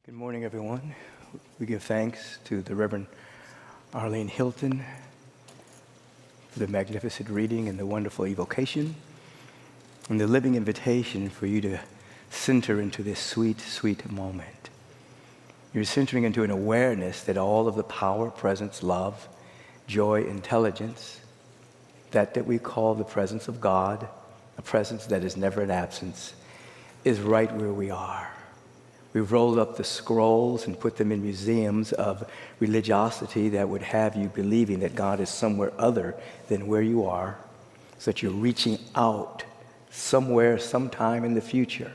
Good morning, everyone. We give thanks to the Reverend Arlene Hilton for the magnificent reading and the wonderful evocation and the living invitation for you to center into this sweet, sweet moment. You're centering into an awareness that all of the power, presence, love, joy, intelligence, that we call the presence of God, a presence that is never in absence, is right where we are. We've rolled up the scrolls and put them in museums of religiosity that would have you believing that God is somewhere other than where you are, so that you're reaching out somewhere, sometime in the future,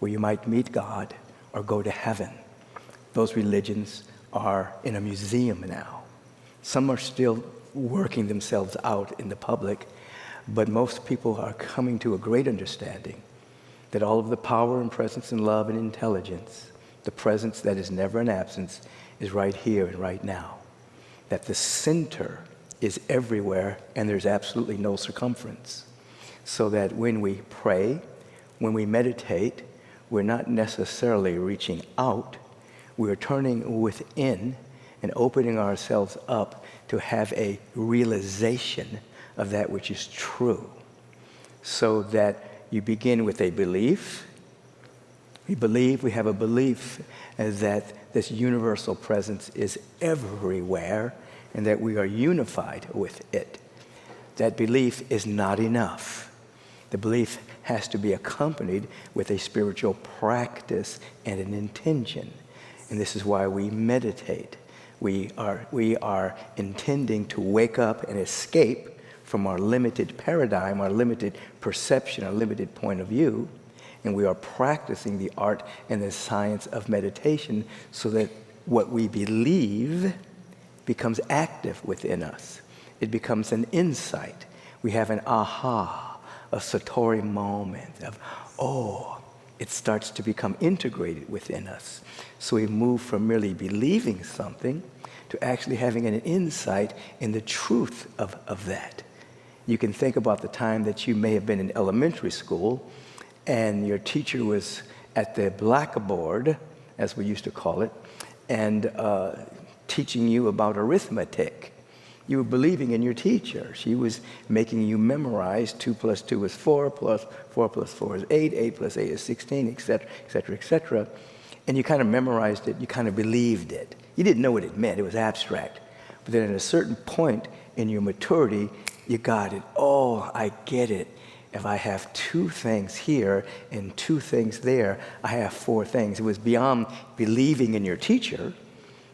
where you might meet God or go to heaven. Those religions are in a museum now. Some are still working themselves out in the public, but most people are coming to a great understanding that all of the power and presence and love and intelligence, the presence that is never in absence, is right here and right now. That the center is everywhere and there's absolutely no circumference. So that when we pray, when we meditate, we're not necessarily reaching out, we're turning within and opening ourselves up to have a realization of that which is true. So that you begin with a belief. We have a belief that this universal presence is everywhere and that we are unified with it. That belief is not enough. The belief has to be accompanied with a spiritual practice and an intention. And this is why we meditate. We are intending to wake up and escape from our limited paradigm, our limited perception, our limited point of view, and we are practicing the art and the science of meditation so that what we believe becomes active within us. It becomes an insight. We have an aha, a satori moment of, it starts to become integrated within us. So we move from merely believing something to actually having an insight in the truth of that. You can think about the time that you may have been in elementary school and your teacher was at the blackboard, as we used to call it, and teaching you about arithmetic. You were believing in your teacher. She was making you memorize 2 + 2 is 4, plus 4 + 4 is 8, 8 + 8 is 16, etc., etc., etc. And you kind of memorized it, you kind of believed it. You didn't know what it meant, it was abstract. But then at a certain point in your maturity, you got it. Oh, I get it. If I have 2 things here and 2 things there, I have 4 things. It was beyond believing in your teacher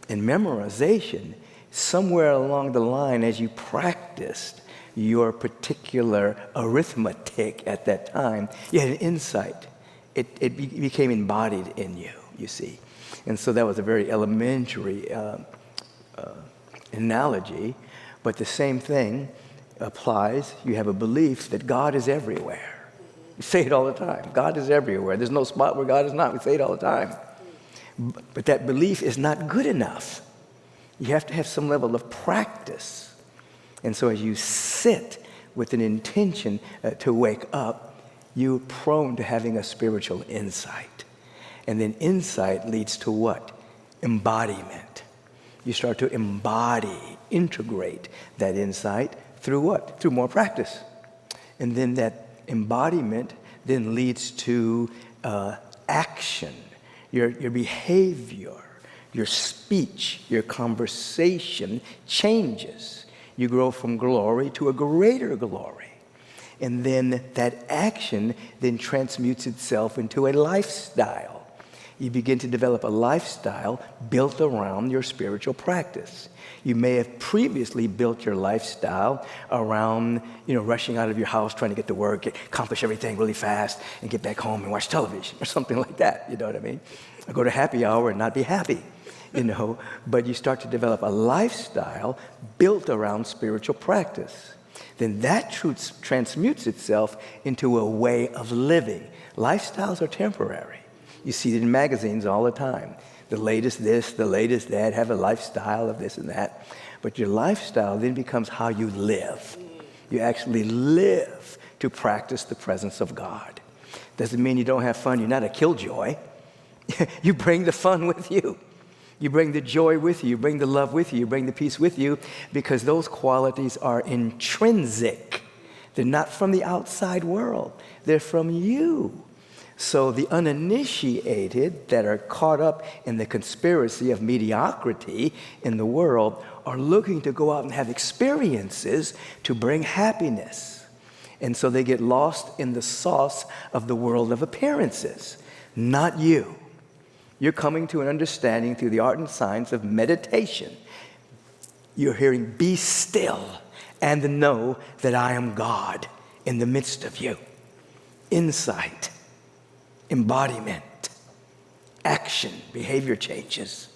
and memorization. Somewhere along the line, as you practiced your particular arithmetic at that time, you had an insight. It became embodied in you, you see. And so that was a very elementary analogy, but the same thing applies. You have a belief that God is everywhere. You say it all the time. God is everywhere. There's no spot where God is not. We say it all the time. But that belief is not good enough. You have to have some level of practice. And so as you sit with an intention to wake up, you're prone to having a spiritual insight. And then insight leads to what? Embodiment. You start to embody, integrate that insight through what? Through more practice. And then that embodiment then leads to action. Your behavior, your speech, your conversation changes. You grow from glory to a greater glory. And then that action then transmutes itself into a lifestyle. You begin to develop a lifestyle built around your spiritual practice. You may have previously built your lifestyle around, rushing out of your house, trying to get to work, accomplish everything really fast, and get back home and watch television or something like that, you know what I mean? Or go to happy hour and not be happy, But you start to develop a lifestyle built around spiritual practice. Then that truth transmutes itself into a way of living. Lifestyles are temporary. You see it in magazines all the time. The latest this, the latest that, have a lifestyle of this and that. But your lifestyle then becomes how you live. You actually live to practice the presence of God. Doesn't mean you don't have fun. You're not a killjoy. You bring the fun with you. You bring the joy with you. You bring the love with you. You bring the peace with you, because those qualities are intrinsic. They're not from the outside world. They're from you. So the uninitiated that are caught up in the conspiracy of mediocrity in the world are looking to go out and have experiences to bring happiness. And so they get lost in the sauce of the world of appearances. Not you. You're coming to an understanding through the art and science of meditation. You're hearing, be still and know that I am God in the midst of you. Insight, embodiment, action, behavior changes,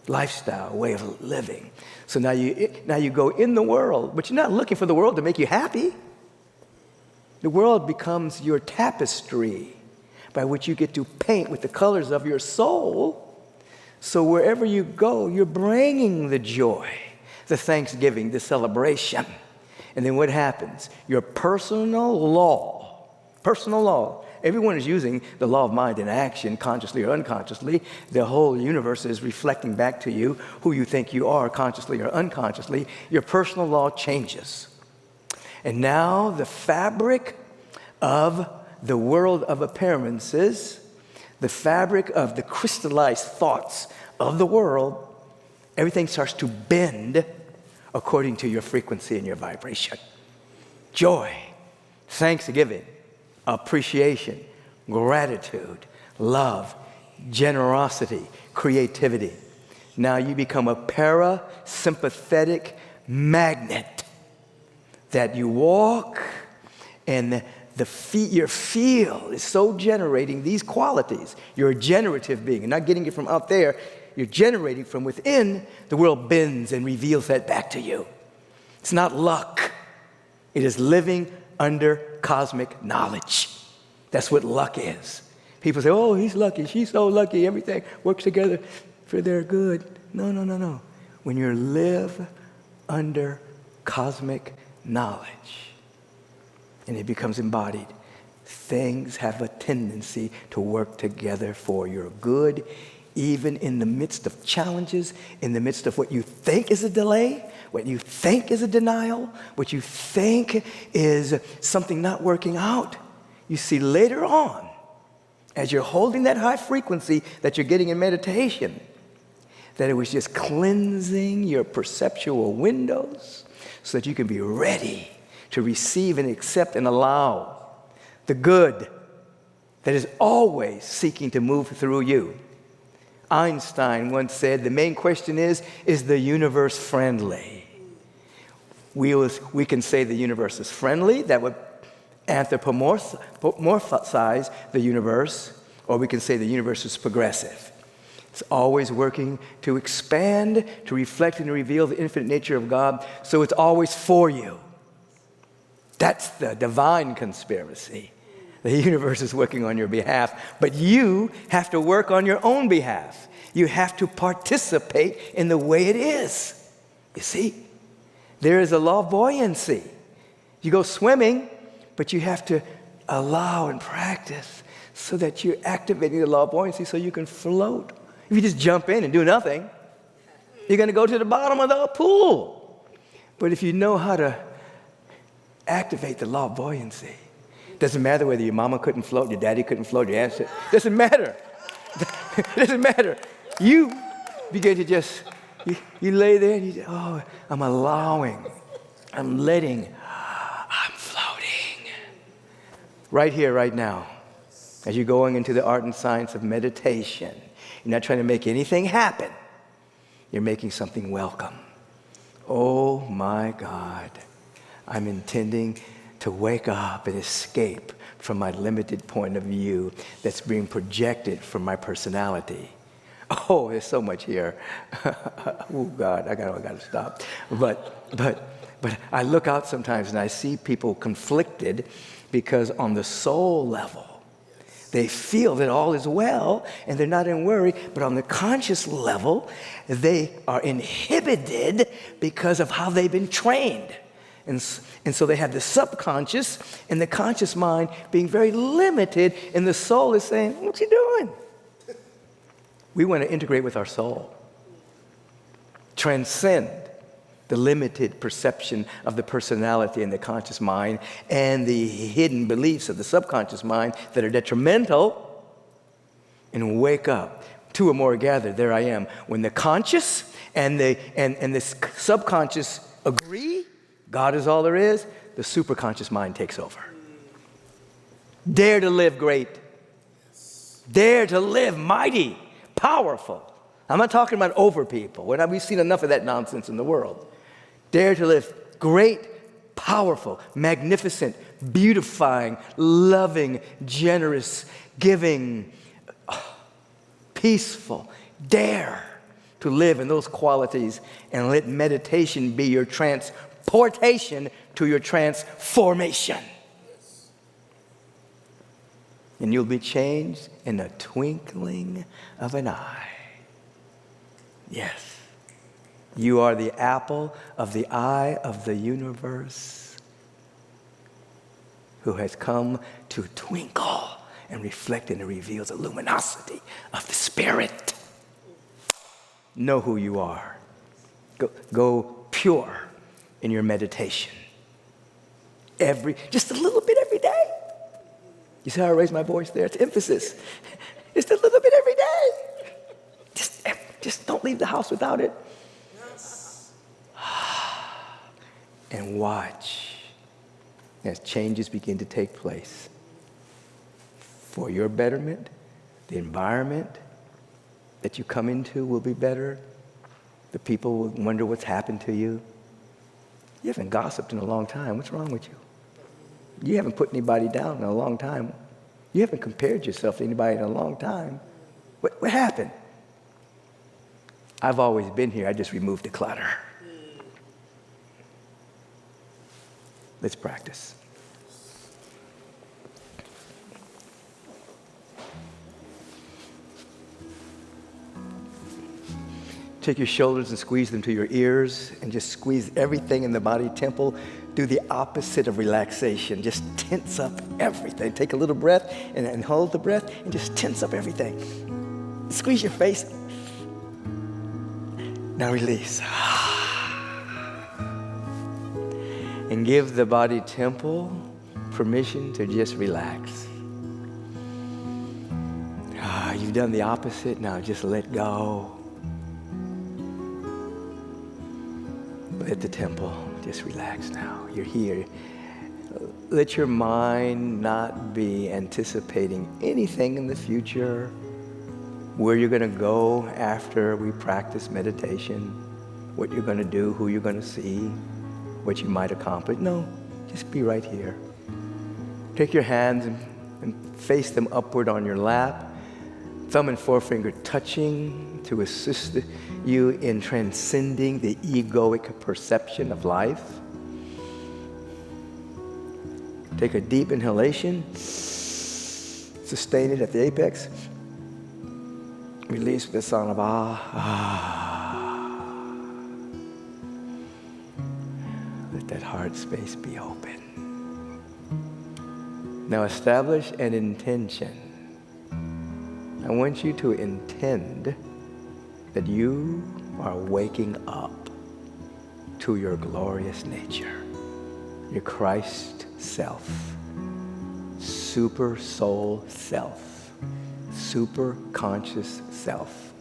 lifestyle, way of living. So now you go in the world, but you're not looking for the world to make you happy. The world becomes your tapestry by which you get to paint with the colors of your soul. So wherever you go, you're bringing the joy, the thanksgiving, the celebration. And then what happens? Your personal law, everyone is using the law of mind in action, consciously or unconsciously. The whole universe is reflecting back to you who you think you are, consciously or unconsciously. Your personal law changes. And now the fabric of the world of appearances, the fabric of the crystallized thoughts of the world, everything starts to bend according to your frequency and your vibration. Joy, thanksgiving, appreciation, gratitude, love, generosity, creativity. Now you become a parasympathetic magnet that you walk, and your field is so generating these qualities. You're a generative being. You're not getting it from out there. You're generating from within. The world bends and reveals that back to you. It's not luck. It is living under cosmic knowledge. That's what luck is. People say, oh, he's lucky. She's so lucky. Everything works together for their good. No. When you live under cosmic knowledge, and it becomes embodied, things have a tendency to work together for your good, even in the midst of challenges, in the midst of what you think is a delay, what you think is a denial, what you think is something not working out. You see later on, as you're holding that high frequency that you're getting in meditation, that it was just cleansing your perceptual windows so that you can be ready to receive and accept and allow the good that is always seeking to move through you. Einstein once said, the main question is the universe friendly? We can say the universe is friendly. That would anthropomorphize the universe, or we can say the universe is progressive. It's always working to expand, to reflect and reveal the infinite nature of God, so it's always for you. That's the divine conspiracy. The universe is working on your behalf, but you have to work on your own behalf. You have to participate in the way it is. You see, there is a law of buoyancy. You go swimming, but you have to allow and practice so that you're activating the law of buoyancy so you can float. If you just jump in and do nothing, you're going to go to the bottom of the pool. But if you know how to activate the law of buoyancy, doesn't matter whether your mama couldn't float, your daddy couldn't float, your aunt, doesn't matter. Doesn't matter. You begin to just, you lay there and you say, oh, I'm allowing, I'm letting, I'm floating. Right here, right now, as you're going into the art and science of meditation, you're not trying to make anything happen. You're making something welcome. Oh my God, I'm intending to wake up and escape from my limited point of view that's being projected from my personality. Oh, there's so much here. Oh God, I gotta stop. But I look out sometimes and I see people conflicted because on the soul level, they feel that all is well and they're not in worry, but on the conscious level, they are inhibited because of how they've been trained. And so they have the subconscious and the conscious mind being very limited, and the soul is saying, what you doing? We want to integrate with our soul. Transcend the limited perception of the personality and the conscious mind and the hidden beliefs of the subconscious mind that are detrimental, and wake up. Two or more gathered, there I am. When the conscious and the subconscious agree, God is all there is, the superconscious mind takes over. Dare to live great. Dare to live mighty, powerful. I'm not talking about over people. We've seen enough of that nonsense in the world. Dare to live great, powerful, magnificent, beautifying, loving, generous, giving, peaceful. Dare to live in those qualities, and let meditation be your transportation to your transformation. And you'll be changed in the twinkling of an eye. Yes. You are the apple of the eye of the universe, who has come to twinkle and reflect and reveal the luminosity of the Spirit. Know who you are. Go pure in your meditation. Just a little bit every day. You see how I raise my voice there? It's emphasis. Just a little bit every day. Just don't leave the house without it. And watch as changes begin to take place for your betterment. The environment that you come into will be better. The people will wonder what's happened to you. You haven't gossiped in a long time. What's wrong with you? You haven't put anybody down in a long time. You haven't compared yourself to anybody in a long time. What happened? I've always been here. I just removed the clutter. Let's practice. Take your shoulders and squeeze them to your ears, and just squeeze everything in the body temple. Do the opposite of relaxation. Just tense up everything. Take a little breath and hold the breath and just tense up everything. Squeeze your face. Now release. And give the body temple permission to just relax. You've done the opposite. Now just let go. Let the temple just relax now. You're here. Let your mind not be anticipating anything in the future, where you're going to go after we practice meditation, what you're going to do, who you're going to see, what you might accomplish. No, just be right here. Take your hands and face them upward on your lap, thumb and forefinger touching to assist you in transcending the egoic perception of life. Take a deep inhalation. Sustain it at the apex. Release with the sound of Let that heart space be open. Now establish an intention. I want you to intend that you are waking up to your glorious nature, your Christ self, super soul self, super conscious self,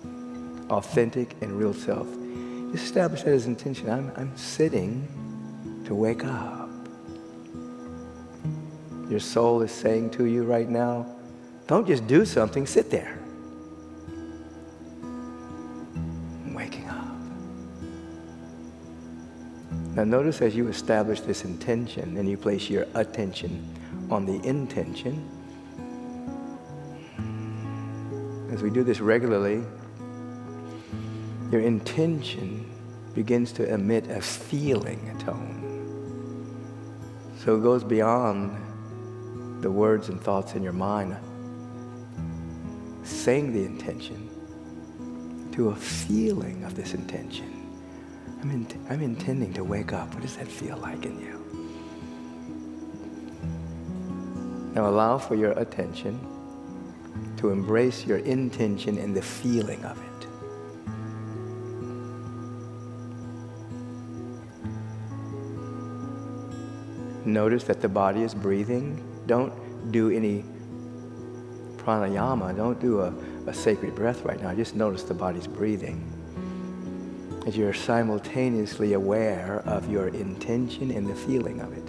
authentic and real self. Just establish that as intention. I'm sitting to wake up. Your soul is saying to you right now, don't just do something, sit there. I'm waking up. Now notice as you establish this intention and you place your attention on the intention, as we do this regularly, your intention begins to emit a feeling tone. So it goes beyond the words and thoughts in your mind. Saying the intention to a feeling of this intention. I'm intending to wake up. What does that feel like in you? Now allow for your attention to embrace your intention and the feeling of it. Notice that the body is breathing. Don't do any pranayama. Don't do a sacred breath right now. Just notice the body's breathing. As you're simultaneously aware of your intention and the feeling of it.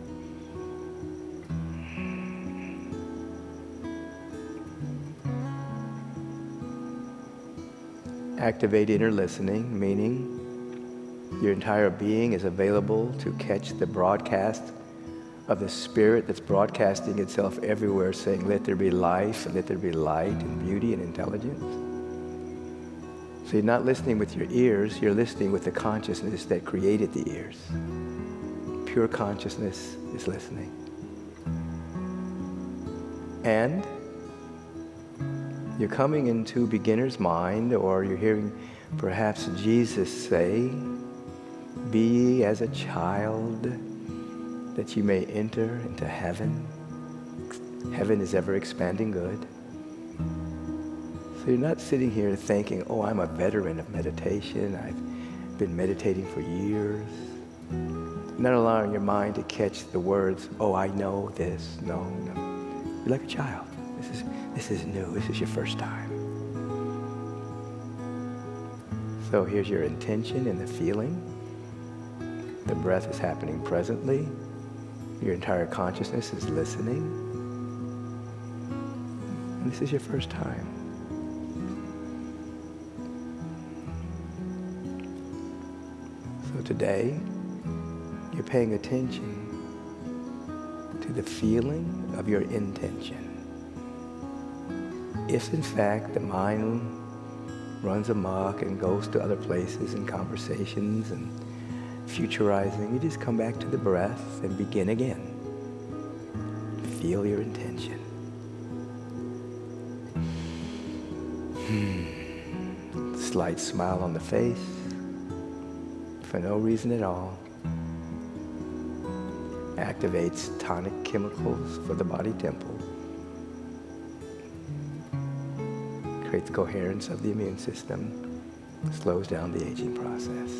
Activate inner listening, meaning your entire being is available to catch the broadcast of the Spirit that's broadcasting itself everywhere, saying, let there be life, and let there be light, and beauty, and intelligence. So you're not listening with your ears, you're listening with the consciousness that created the ears. Pure consciousness is listening. And you're coming into beginner's mind, or you're hearing perhaps Jesus say, be ye as a child, that you may enter into heaven. Heaven is ever expanding good. So you're not sitting here thinking, oh, I'm a veteran of meditation. I've been meditating for years. Not allowing your mind to catch the words, oh, I know this. No. You're like a child. This is new. This is your first time. So here's your intention and the feeling. The breath is happening presently. Your entire consciousness is listening. And this is your first time. So today, you're paying attention to the feeling of your intention. If in fact the mind runs amok and goes to other places and conversations and futurizing, you just come back to the breath and begin again. Feel your intention. Slight smile on the face for no reason at all. Activates tonic chemicals for the body temple. Creates coherence of the immune system. Slows down the aging process.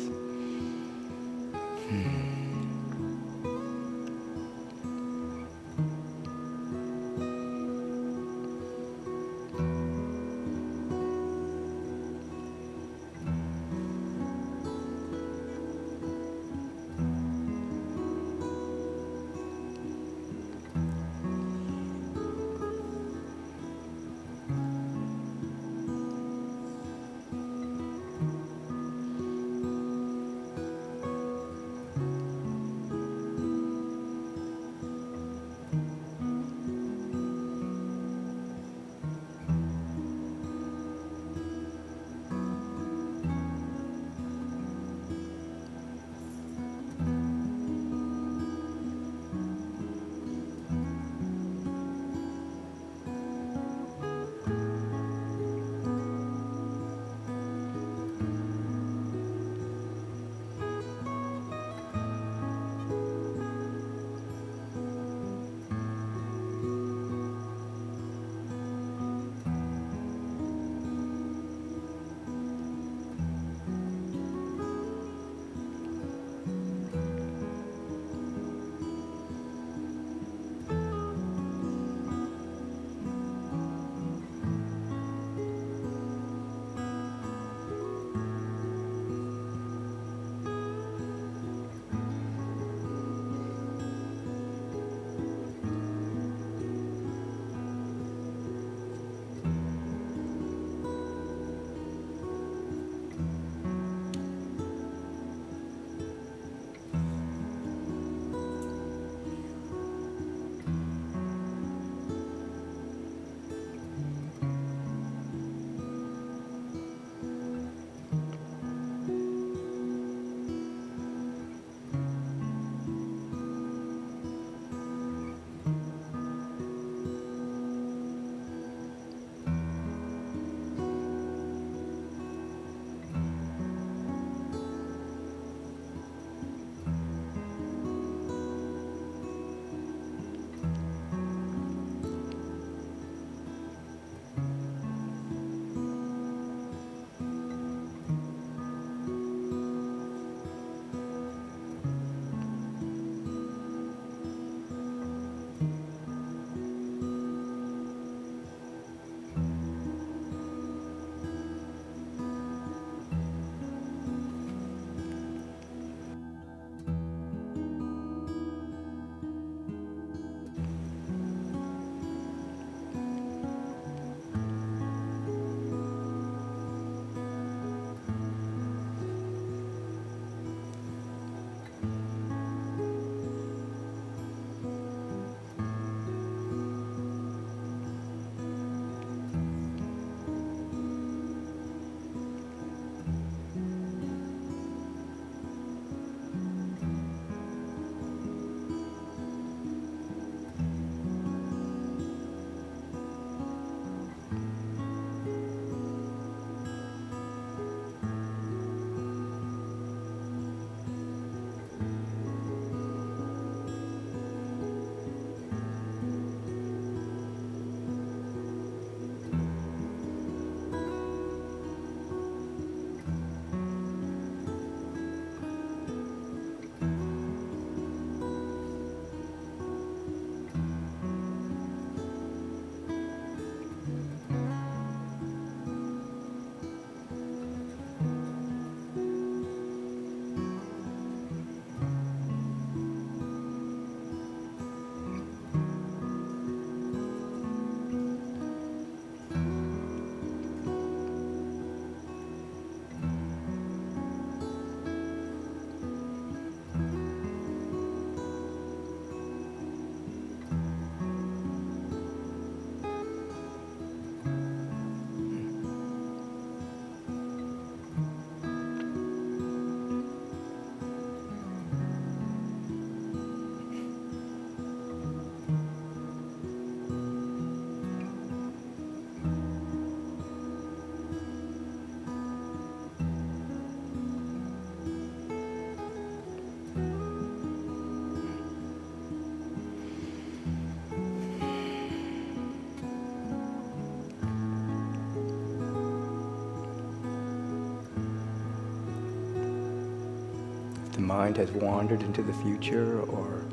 the mind has wandered into the future, or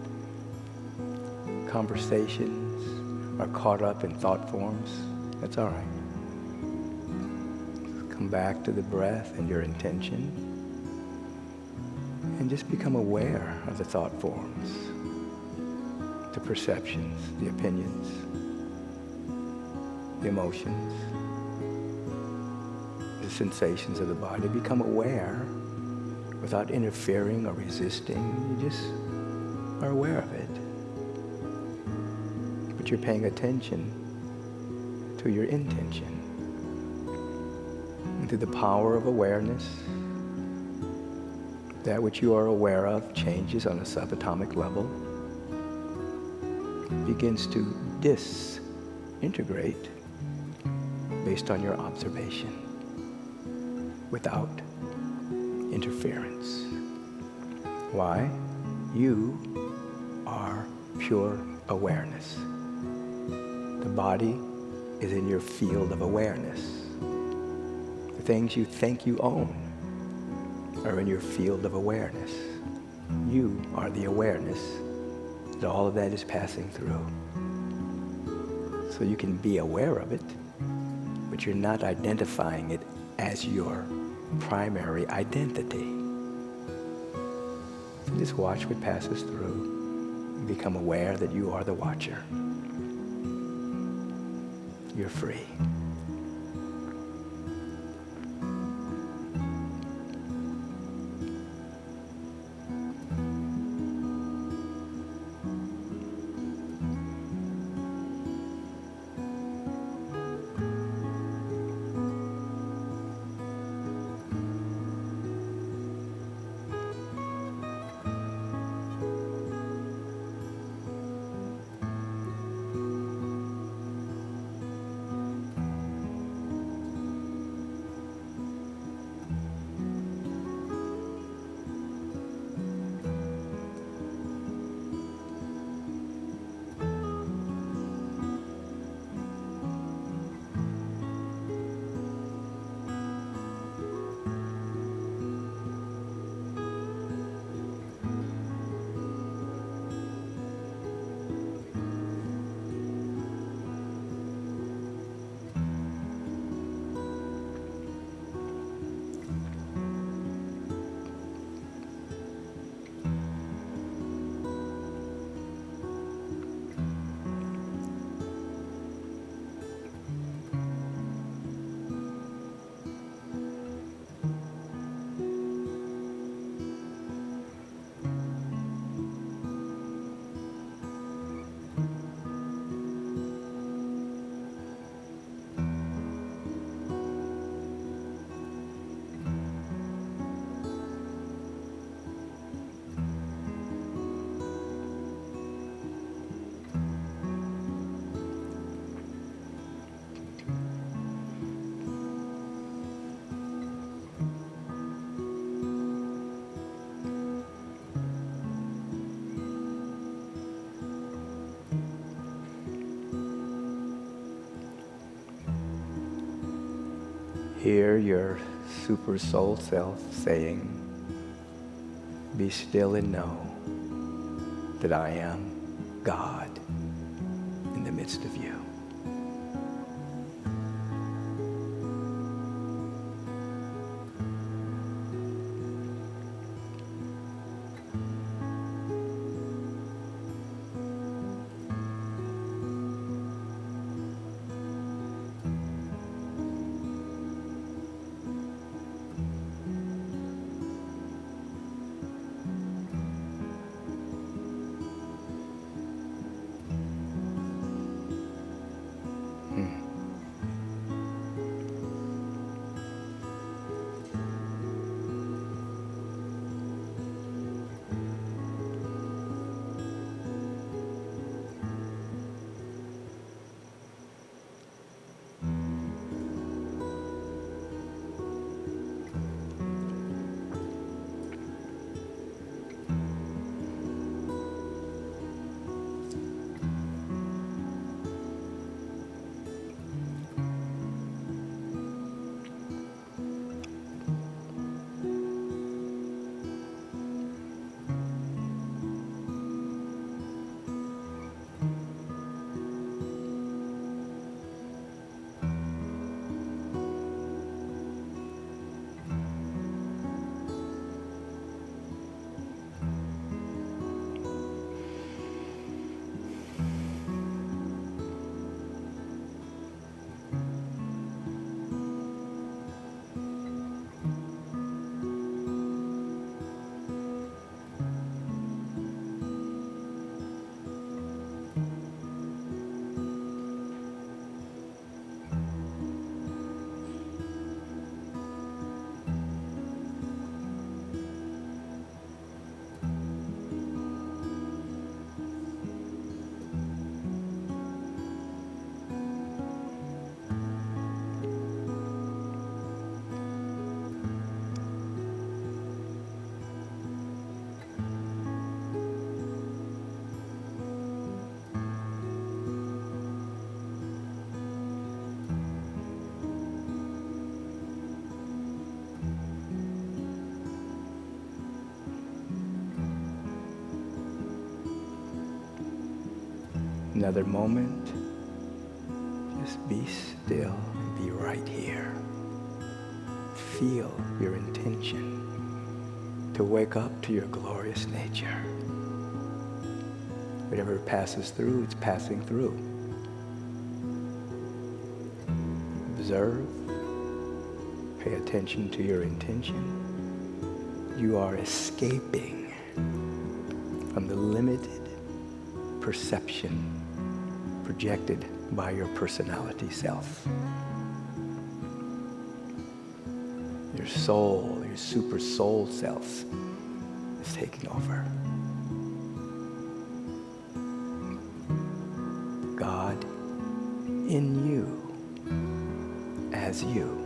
conversations are caught up in thought forms, that's all right. Come back to the breath and your intention, and just become aware of the thought forms, the perceptions, the opinions, the emotions, the sensations of the body. Become aware without interfering or resisting. You just are aware of it. But you're paying attention to your intention. And through the power of awareness, that which you are aware of changes on a subatomic level, begins to disintegrate based on your observation without interference. Why? You are pure awareness. The body is in your field of awareness. The things you think you own are in your field of awareness. You are the awareness that all of that is passing through. So you can be aware of it, but you're not identifying it as your primary identity. So just watch what passes through and become aware that you are the watcher. You're free. Hear your super soul self saying, "Be still and know that I am God in the midst of you." another moment, just be still and be right here. Feel your intention to wake up to your glorious nature. Whatever passes through, it's passing through. Observe. Pay attention to your intention. You are escaping from the limited perception projected by your personality self. Your soul, your super soul self is taking over. God in you, as you.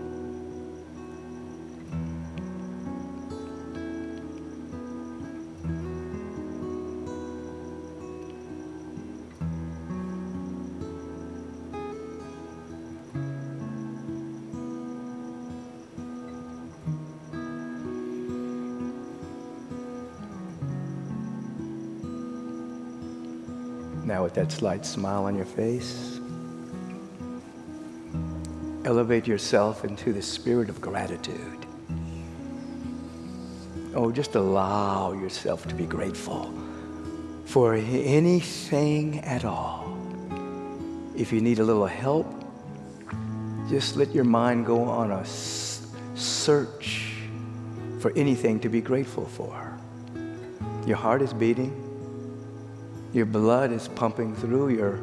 Now with that slight smile on your face, elevate yourself into the spirit of gratitude. Oh, just allow yourself to be grateful for anything at all. If you need a little help, just let your mind go on a search for anything to be grateful for. Your heart is beating. Your blood is pumping through. Your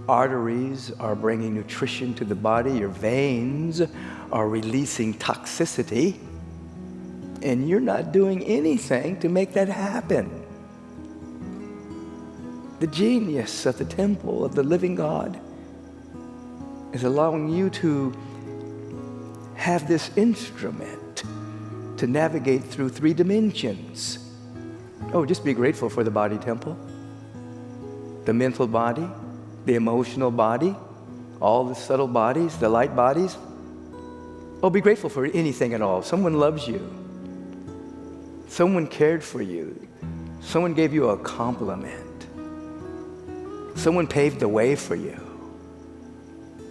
arteries are bringing nutrition to the body. Your veins are releasing toxicity. And you're not doing anything to make that happen. The genius of the temple of the living God is allowing you to have this instrument to navigate through 3 dimensions. Oh, just be grateful for the body temple. The mental body, the emotional body, all the subtle bodies, the light bodies. Oh, be grateful for anything at all. Someone loves you. Someone cared for you. Someone gave you a compliment. Someone paved the way for you.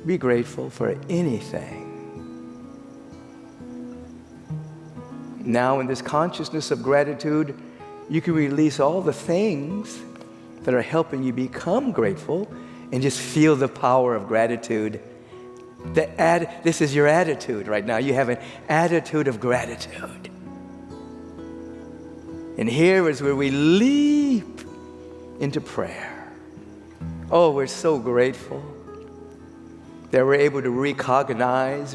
Be grateful for anything. Now, in this consciousness of gratitude, you can release all the things that are helping you become grateful and just feel the power of gratitude. This is your attitude right now. You have an attitude of gratitude. And here is where we leap into prayer. Oh, we're so grateful that we're able to recognize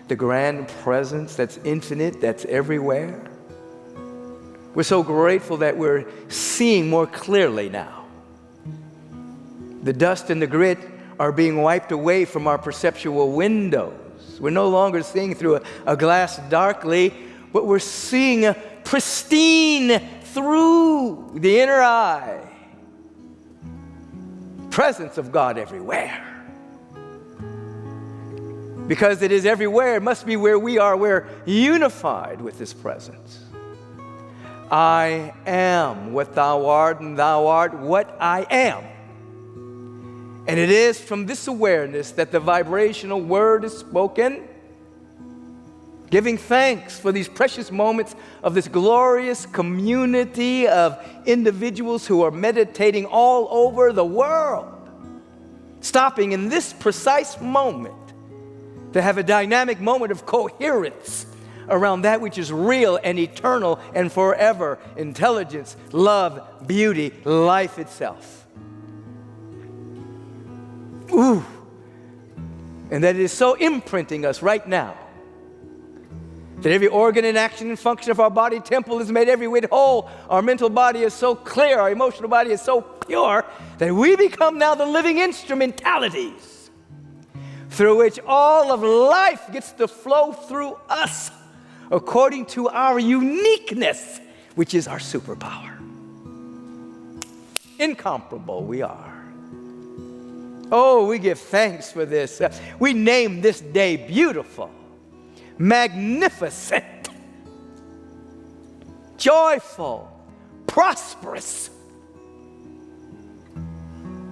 the grand presence that's infinite, that's everywhere. We're so grateful that we're seeing more clearly now. The dust and the grit are being wiped away from our perceptual windows. We're no longer seeing through a glass darkly, but we're seeing pristine through the inner eye. Presence of God everywhere. Because it is everywhere, it must be where we are. We're unified with this presence. I am what thou art, and thou art what I am. And it is from this awareness that the vibrational word is spoken, giving thanks for these precious moments of this glorious community of individuals who are meditating all over the world, stopping in this precise moment to have a dynamic moment of coherence around that which is real and eternal and forever: intelligence, love, beauty, life itself. Ooh. And that it is so imprinting us right now that every organ and action and function of our body temple is made every whit whole. Our mental body is so clear, our emotional body is so pure, that we become now the living instrumentalities through which all of life gets to flow through us according to our uniqueness, which is our superpower. Incomparable we are. Oh, we give thanks for this. We name this day beautiful, magnificent, joyful, prosperous.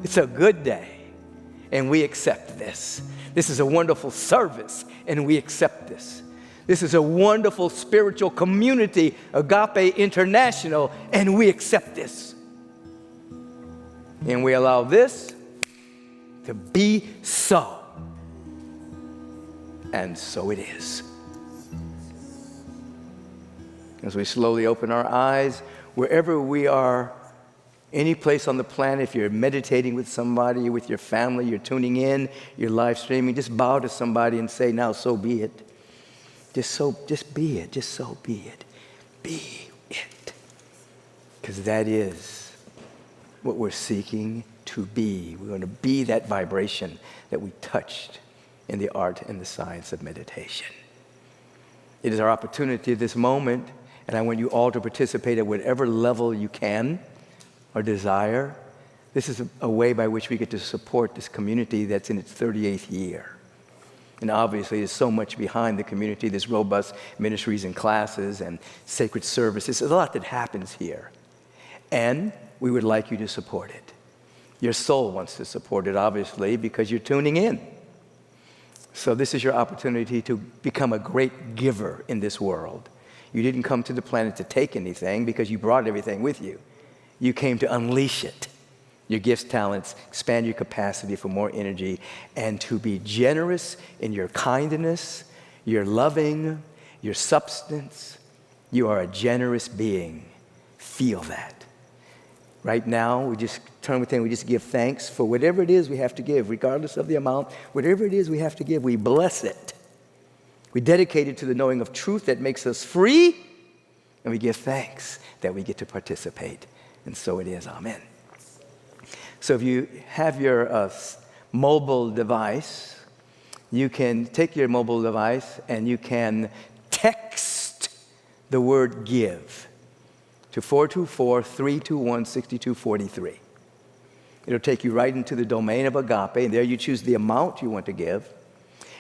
It's a good day, and we accept this. This is a wonderful service, and we accept this. This is a wonderful spiritual community, Agape International, and we accept this. And we allow this to be so. And so it is. As we slowly open our eyes, wherever we are, any place on the planet, if you're meditating with somebody, with your family, you're tuning in, you're live streaming, just bow to somebody and say, now so be it. Just be it. Just so be it. Be it. Because that is what we're seeking to be. We're going to be that vibration that we touched in the art and the science of meditation. It is our opportunity at this moment, and I want you all to participate at whatever level you can or desire. This is a way by which we get to support this community that's in its 38th year. And obviously, there's so much behind the community. There's robust ministries and classes and sacred services. There's a lot that happens here. And we would like you to support it. Your soul wants to support it, obviously, because you're tuning in. So this is your opportunity to become a great giver in this world. You didn't come to the planet to take anything because you brought everything with you. You came to unleash it. Your gifts, talents, expand your capacity for more energy, and to be generous in your kindness, your loving, your substance. You are a generous being. Feel that. Right now, we just turn within, we just give thanks for whatever it is we have to give, regardless of the amount, whatever it is we have to give, we bless it. We dedicate it to the knowing of truth that makes us free, and we give thanks that we get to participate. And so it is. Amen. So if you have your mobile device, you can take your mobile device and you can text the word give to 424-321-6243. It'll take you right into the domain of Agape, and there you choose the amount you want to give.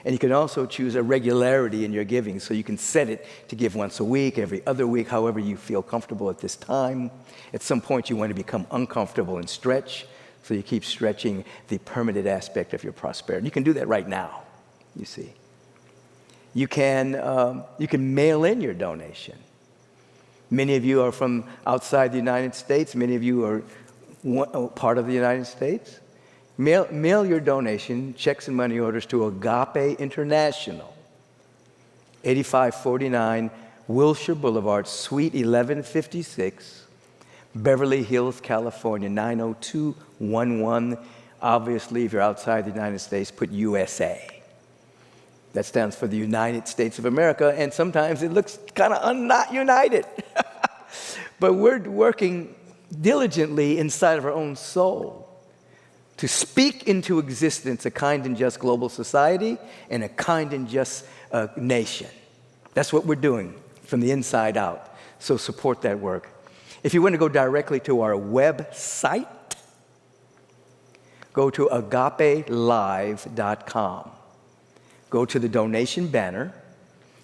And you can also choose a regularity in your giving, so you can set it to give once a week, every other week, however you feel comfortable at this time. At some point, you want to become uncomfortable and stretch, so you keep stretching the permanent aspect of your prosperity. You can do that right now, you see. You can mail in your donation. Many of you are from outside the United States. Many of you are part of the United States. Mail your donation, checks and money orders to Agape International, 8549 Wilshire Boulevard, Suite 1156, Beverly Hills, California, 90211. Obviously, if you're outside the United States, put USA. That stands for the United States of America, and sometimes it looks kind of not united. But we're working diligently inside of our own soul to speak into existence a kind and just global society and a kind and just nation. That's what we're doing from the inside out. So support that work. If you want to go directly to our website, go to agapelive.com. Go to the donation banner,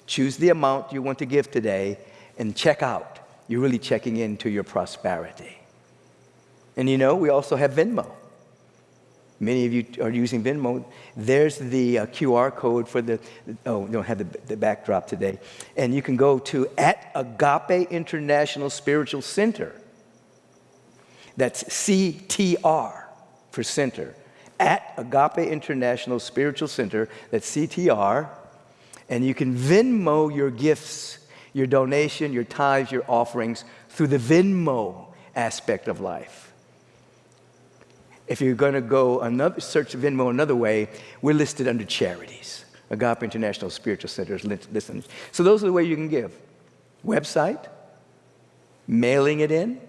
choose the amount you want to give today, and check out. You're really checking into your prosperity. And you know, we also have Venmo. Many of you are using Venmo. There's the QR code for we don't have the backdrop today. And you can go to @Agape International Spiritual Center. That's CTR for center. @Agape International Spiritual Center, that's CTR. And you can Venmo your gifts, your donation, your tithes, your offerings through the Venmo aspect of life. If you're going to go search Venmo another way, we're listed under charities. Agape International Spiritual Center is listed. So those are the ways you can give. Website, mailing it in,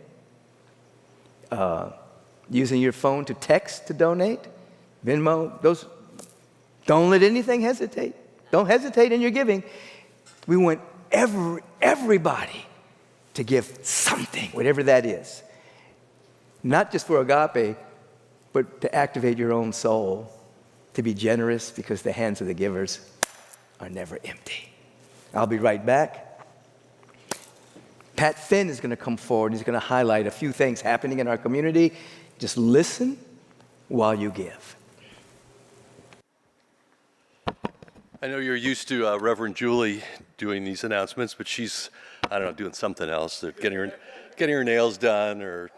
using your phone to text to donate, Venmo, those. Don't let anything hesitate. Don't hesitate in your giving. We want everybody to give something, whatever that is. Not just for Agape, but to activate your own soul, to be generous, because the hands of the givers are never empty. I'll be right back. Pat Finn is going to come forward. He's going to highlight a few things happening in our community. Just listen while you give. I know you're used to Reverend Julie doing these announcements, but she's, I don't know, doing something else. They're getting her nails done or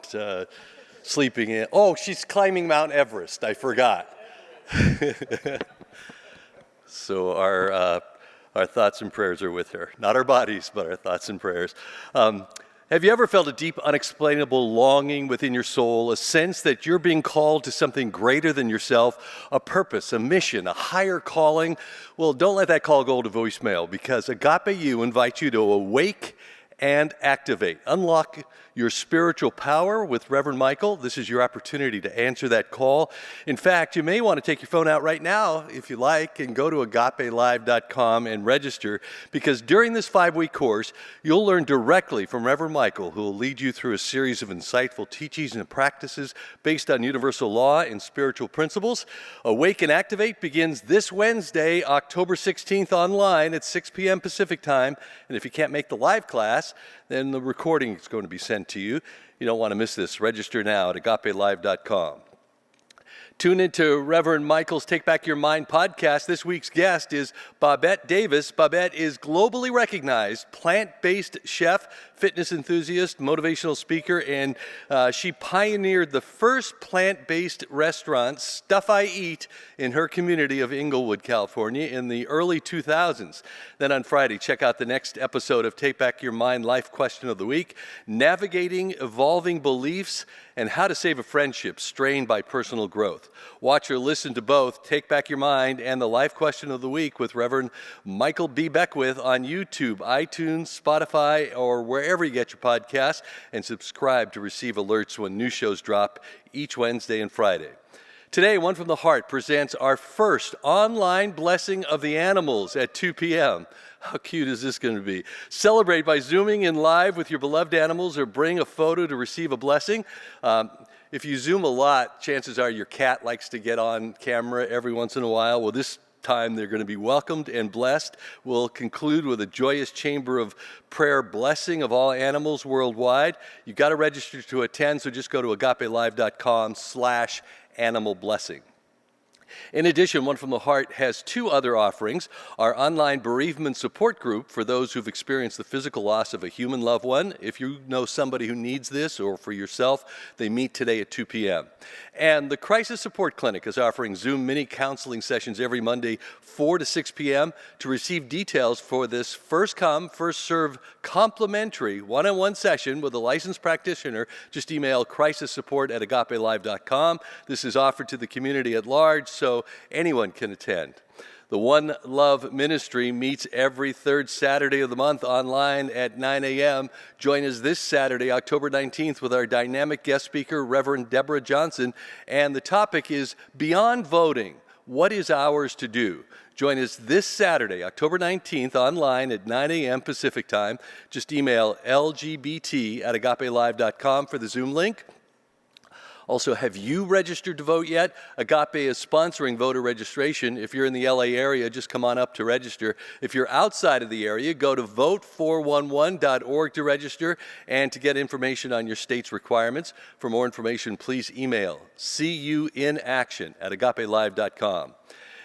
sleeping in. Oh, she's climbing Mount Everest. I forgot. So our thoughts and prayers are with her. Not our bodies, but our thoughts and prayers. Have you ever felt a deep, unexplainable longing within your soul, a sense that you're being called to something greater than yourself, a purpose, a mission, a higher calling? Well, don't let that call go to voicemail, because Agape U invites you to awake and activate. Unlock your spiritual power with Reverend Michael. This is your opportunity to answer that call. In fact, you may want to take your phone out right now, if you like, and go to agapelive.com and register, because during this 5-week course, you'll learn directly from Reverend Michael, who will lead you through a series of insightful teachings and practices based on universal law and spiritual principles. Awake and Activate begins this Wednesday, October 16th, online at 6 p.m. Pacific time. And if you can't make the live class, then the recording is going to be sent to you. You don't want to miss this. Register now at agapelive.com. Tune into Reverend Michael's Take Back Your Mind podcast. This week's guest is Babette Davis. Babette is globally recognized plant-based chef, fitness enthusiast, motivational speaker, and she pioneered the first plant-based restaurant, Stuff I Eat, in her community of Inglewood, California in the early 2000s. Then on Friday, check out the next episode of Take Back Your Mind Life Question of the Week, Navigating Evolving Beliefs and How to Save a Friendship Strained by Personal Growth. Watch or listen to both Take Back Your Mind and the Life Question of the Week with Reverend Michael B. Beckwith on YouTube, iTunes, Spotify, or wherever you get your podcasts, and subscribe to receive alerts when new shows drop each Wednesday and Friday. Today, One from the Heart presents our first online blessing of the animals at 2 p.m. How cute is this going to be? Celebrate by Zooming in live with your beloved animals or bring a photo to receive a blessing. If you Zoom a lot, chances are your cat likes to get on camera every once in a while. Well, this time they're going to be welcomed and blessed. We'll conclude with a joyous chamber of prayer blessing of all animals worldwide. You've got to register to attend, so just go to agapelive.com/animal blessing. In addition, One from the Heart has 2 other offerings. Our online bereavement support group for those who've experienced the physical loss of a human loved one. If you know somebody who needs this, or for yourself, they meet today at 2 p.m. And the Crisis Support Clinic is offering Zoom mini counseling sessions every Monday, 4 to 6 p.m. To receive details for this first come, first serve complimentary one-on-one session with a licensed practitioner, just email crisissupport@agapelive.com. This is offered to the community at large, so anyone can attend. The One Love Ministry meets every third Saturday of the month online at 9 a.m. Join us this Saturday, October 19th, with our dynamic guest speaker, Reverend Deborah Johnson, and the topic is Beyond Voting, What is Ours to Do? Join us this Saturday, October 19th, online at 9 a.m. Pacific time. Just email lgbt@agapelive.com for the Zoom link. Also, have you registered to vote yet? Agape is sponsoring voter registration. If you're in the LA area, just come on up to register. If you're outside of the area, go to vote411.org to register and to get information on your state's requirements. For more information, please email cuinaction@agapelive.com.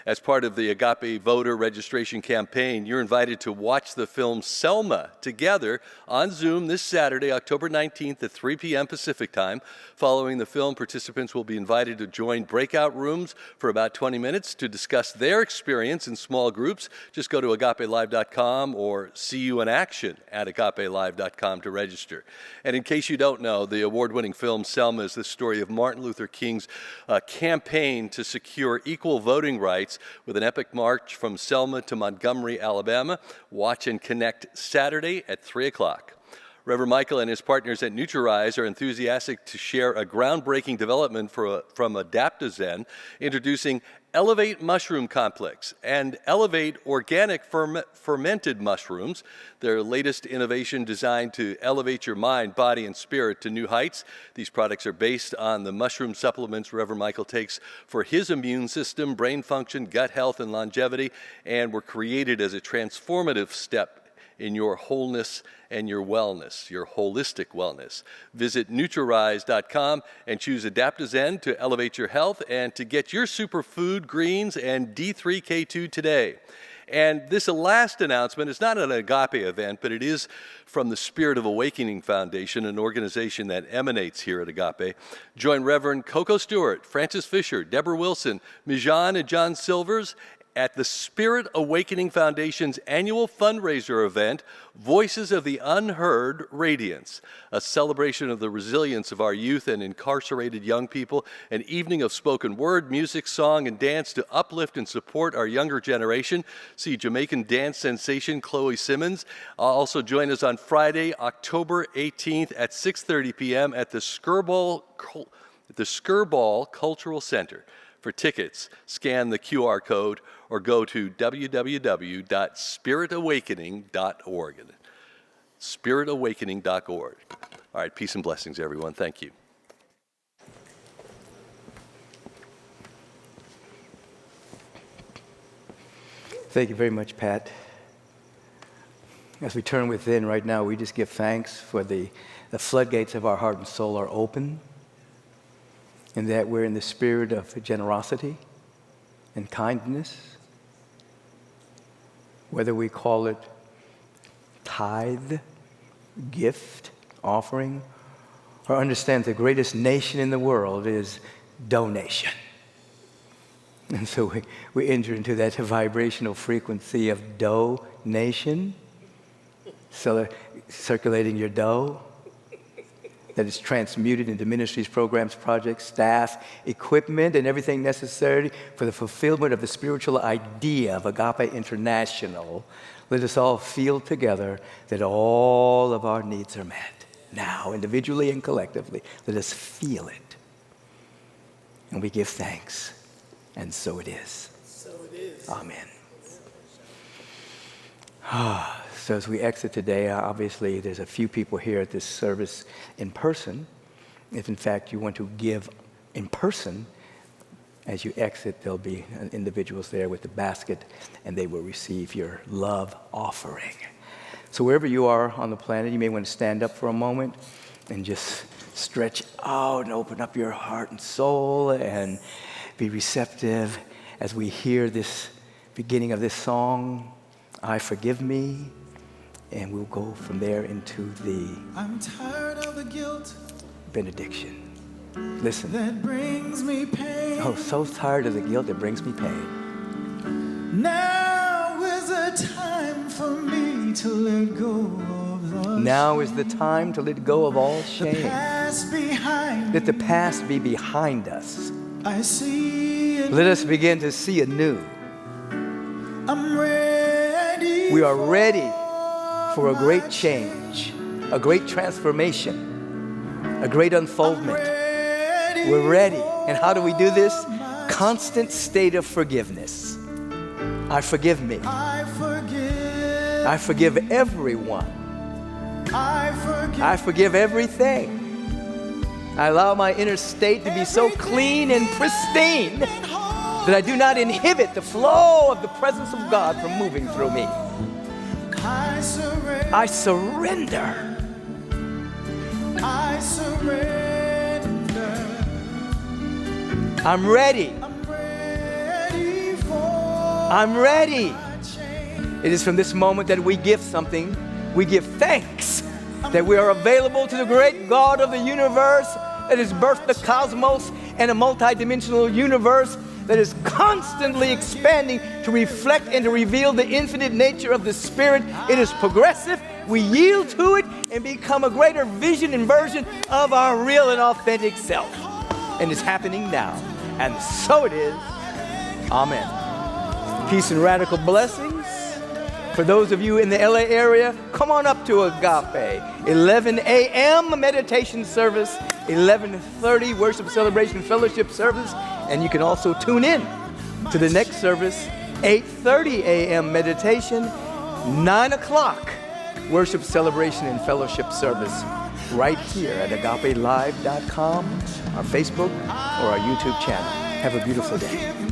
As part of the Agape voter registration campaign, you're invited to watch the film Selma together on Zoom this Saturday, October 19th at 3 p.m. Pacific time. Following the film, participants will be invited to join breakout rooms for about 20 minutes to discuss their experience in small groups. Just go to agapelive.com or cuinaction@agapelive.com to register. And in case you don't know, the award-winning film Selma is the story of Martin Luther King's campaign to secure equal voting rights, with an epic march from Selma to Montgomery, Alabama. Watch and connect Saturday at 3 o'clock. Reverend Michael and his partners at NutriRise are enthusiastic to share a groundbreaking development from Adaptozen, introducing Elevate Mushroom Complex and Elevate Organic Fermented Mushrooms, their latest innovation designed to elevate your mind, body, and spirit to new heights. These products are based on the mushroom supplements Reverend Michael takes for his immune system, brain function, gut health, and longevity, and were created as a transformative step in your wholeness and your wellness, your holistic wellness. Visit NutriRise.com and choose Adaptogen to elevate your health and to get your superfood greens and D3K2 today. And this last announcement is not an Agape event, but it is from the Spirit of Awakening Foundation, an organization that emanates here at Agape. Join Reverend Coco Stewart, Francis Fisher, Deborah Wilson, Mijan and John Silvers at the Spirit Awakening Foundation's annual fundraiser event, Voices of the Unheard Radiance, a celebration of the resilience of our youth and incarcerated young people, an evening of spoken word, music, song, and dance to uplift and support our younger generation. See Jamaican dance sensation Chloe Simmons. Also join us on Friday, October 18th at 6:30 p.m. at the Skirball Cultural Center. For tickets, scan the QR code or go to www.spiritawakening.org. Spiritawakening.org. All right, peace and blessings, everyone. Thank you. Thank you very much, Pat. As we turn within right now, we just give thanks for the floodgates of our heart and soul are open, and that we're in the spirit of generosity and kindness, whether we call it tithe, gift, offering, or understand the greatest nation in the world is donation. And so we enter into that vibrational frequency of donation, circulating your dough, that is transmuted into ministries, programs, projects, staff, equipment, and everything necessary for the fulfillment of the spiritual idea of Agape International. Let us all feel together that all of our needs are met. Now, individually and collectively, let us feel it. And we give thanks. And so it is. So it is. Amen. So as we exit today, obviously there's a few people here at this service in person. If in fact you want to give in person, as you exit, there'll be individuals there with the basket, and they will receive your love offering. So wherever you are on the planet, you may want to stand up for a moment and just stretch out and open up your heart and soul and be receptive as we hear this beginning of this song, I Forgive Me. And we'll go from there into the I'm tired of the guilt benediction. Listen. that brings me pain. Oh, so tired of the guilt that brings me pain. Now is the time for me to let go of the Now is the time to let go of all shame. past behind. Let the past be behind us. I see it. Let us begin to see anew. I'm ready. We are ready for a great change, a great transformation, a great unfoldment. We're ready. And how do we do this? Constant state of forgiveness. I forgive me. I forgive. I forgive everyone. I forgive everything. I allow my inner state to be so clean and pristine that I do not inhibit the flow of the presence of God from moving through me. I surrender. I surrender. I surrender. I'm ready. I'm ready for I'm ready. my change. It is from this moment that we give something. We give thanks that we are available to the great God of the universe that has birthed the cosmos and a multidimensional universe that is constantly expanding to reflect and to reveal the infinite nature of the Spirit. It is progressive. We yield to it and become a greater vision and version of our real and authentic self. And it's happening now. And so it is. Amen. Peace and radical blessings. For those of you in the LA area, come on up to Agape. 11 a.m. meditation service, 11:30 worship celebration fellowship service, and you can also tune in to the next service, 8:30 a.m. meditation, 9 o'clock worship celebration and fellowship service right here at agapelive.com, our Facebook, or our YouTube channel. Have a beautiful day.